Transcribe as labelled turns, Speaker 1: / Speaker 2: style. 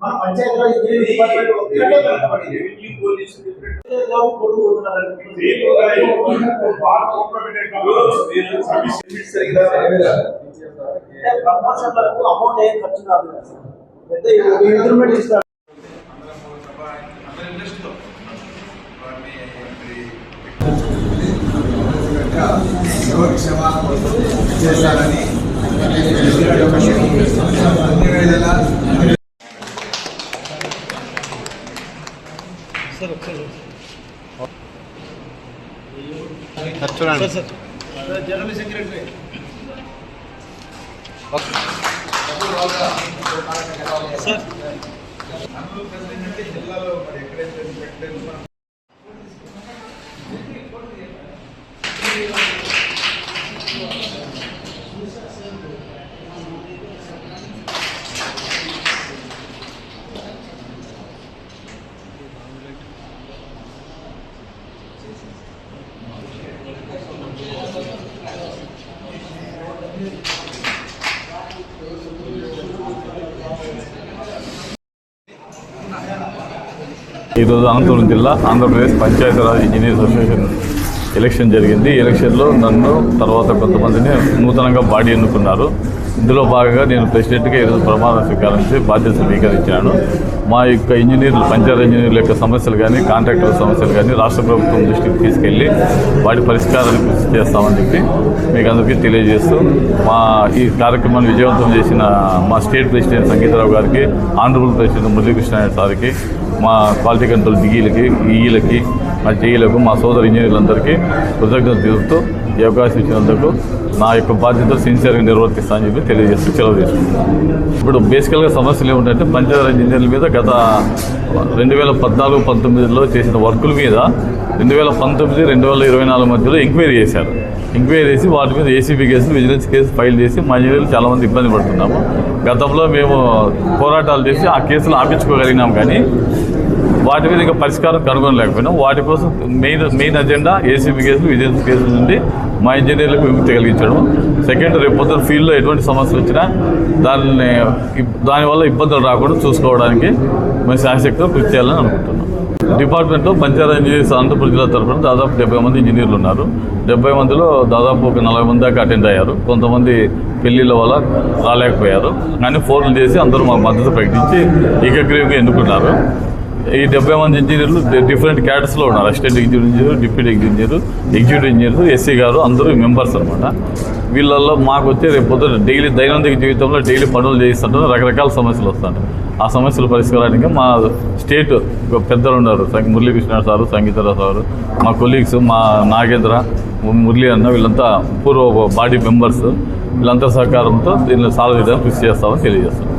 Speaker 1: మన పంచాయతీరాజ్ డిపార్ట్మెంట్ ఒక్కటే కనబడి రెవెన్యూ పోలీస్ లో కొట్టుకుతున్నారు ప్రమోషన్లకు అమౌంట్ ఏం ఖర్చు కాదు పెద్ద ఇంక్రిమెంట్ ఇస్తారు.
Speaker 2: చేస్తారని
Speaker 1: జనరల్ సెక్రటరీ సార్ జిల్లాలో మరి ఎక్కడైతే
Speaker 3: ఈరోజు అనంతపురం జిల్లా Andhra Pradesh Panchayati Raj engineers association election జరిగింది. ఈ ఎలక్షన్లో నన్ను తర్వాత కొంతమందిని నూతనంగా బాడీ ఎన్నుకున్నారు. ఇందులో భాగంగా నేను ప్రెసిడెంట్గా ఈరోజు ప్రమాణ స్వీకారం చేసి బాధ్యత స్వీకరించాను. మా యొక్క ఇంజనీర్లు పంచాయతీ ఇంజనీర్ల యొక్క సమస్యలు కానీ కాంట్రాక్టర్ సమస్యలు కానీ రాష్ట్ర ప్రభుత్వం దృష్టికి తీసుకెళ్లి వాటి పరిష్కారాన్ని కృషి చేస్తామని చెప్పి మీకు అందరికీ తెలియజేస్తూ ఈ కార్యక్రమాన్ని విజయవంతం చేసిన మా స్టేట్ ప్రెసిడెంట్ సంగీతరావు గారికి, ఆనరబుల్ ప్రెసిడెంట్ మురళీకృష్ణ సార్కి, మా క్వాలిటీ కంట్రోల్ డిఈలకి, ఈఈలకి, మా జేఈలకు, మా సోదరు ఇంజనీర్లందరికీ కృతజ్ఞతలు తెలుపుతూ ఈ అవకాశం ఇచ్చినందుకు నా యొక్క బాధ్యతలు సిన్సియర్గా నిర్వర్తిస్తానని చెప్పి తెలియజేస్తూ సెలవు తీసుకుంటాను. ఇప్పుడు బేసికల్గా సమస్యలు ఏమిటంటే పంచాయతీరాజ్ ఇంజనీర్ల మీద గత 2014-19లో చేసిన వర్కుల మీద 2019-2024 మధ్యలో ఎంక్వైరీ చేశారు. ఎంక్వైరీ చేసి వాటి మీద ఏసీబీ కేసులు, విజిలెన్స్ కేసు ఫైల్ చేసి మా ఇంజనీర్లు చాలామంది ఇబ్బంది పడుతున్నాము. గతంలో మేము పోరాటాలు చేసి ఆ కేసులు ఆపించుకోగలిగినాం, కానీ వాటి మీద ఇంకా పరిష్కారం కనుగొనలేకపోయినాం. వాటి కోసం మెయిన్ అజెండా ఏసీబీ కేసులు, విజిలెన్స్ కేసుల నుండి మా ఇంజనీర్లకు విముక్తి కలిగించడం. సెకండ్, రేపు పొద్దున ఫీల్డ్లో ఎటువంటి సమస్యలు వచ్చినా దానివల్ల ఇబ్బందులు రాకుండా చూసుకోవడానికి మేము శాశక్తిగా కృషి చేయాలని అనుకుంటున్నాం. డిపార్ట్మెంట్లో పంచాయతీ ఇంజనీర్స్ అనంతపురం జిల్లా తరఫున దాదాపు 70 మంది ఇంజనీర్లు ఉన్నారు. 70 మందిలో దాదాపు ఒక 40 మంది దాకా అటెండ్ అయ్యారు. కొంతమంది పెళ్లిళ్ళ వల్ల రాలేకపోయారు, కానీ ఫోన్లు చేసి అందరూ మా మద్దతు ప్రకటించి ఏకగ్రీవంగా ఎన్నుకున్నారు. ఈ 70 మంది ఇంజనీర్లు డిఫరెంట్ క్యాడర్స్లో ఉన్నారు. Assistant executive engineer, deputy engineer, executive engineer, SC గారు అందరూ మెంబర్స్ అనమాట. వీళ్ళల్లో మాకు వచ్చే రేపు పొద్దున దైనందిక జీవితంలో డైలీ పనులు చేయిస్తుంటే రకరకాల సమస్యలు వస్తుంటాయి. ఆ సమస్యల పరిష్కారానికి మా స్టేట్ పెద్దలు ఉన్నారు, మురళీకృష్ణ సారు, సంగీతరావు సారు, మా కొలీగ్స్, మా నాగేంద్ర, మురళీ అన్న, వీళ్ళంతా పూర్వ బాడీ మెంబర్స్, వీళ్ళంతా సహకారంతో దీన్ని సాల్వ్ చేయడానికి కృషి చేస్తామని తెలియజేస్తాం.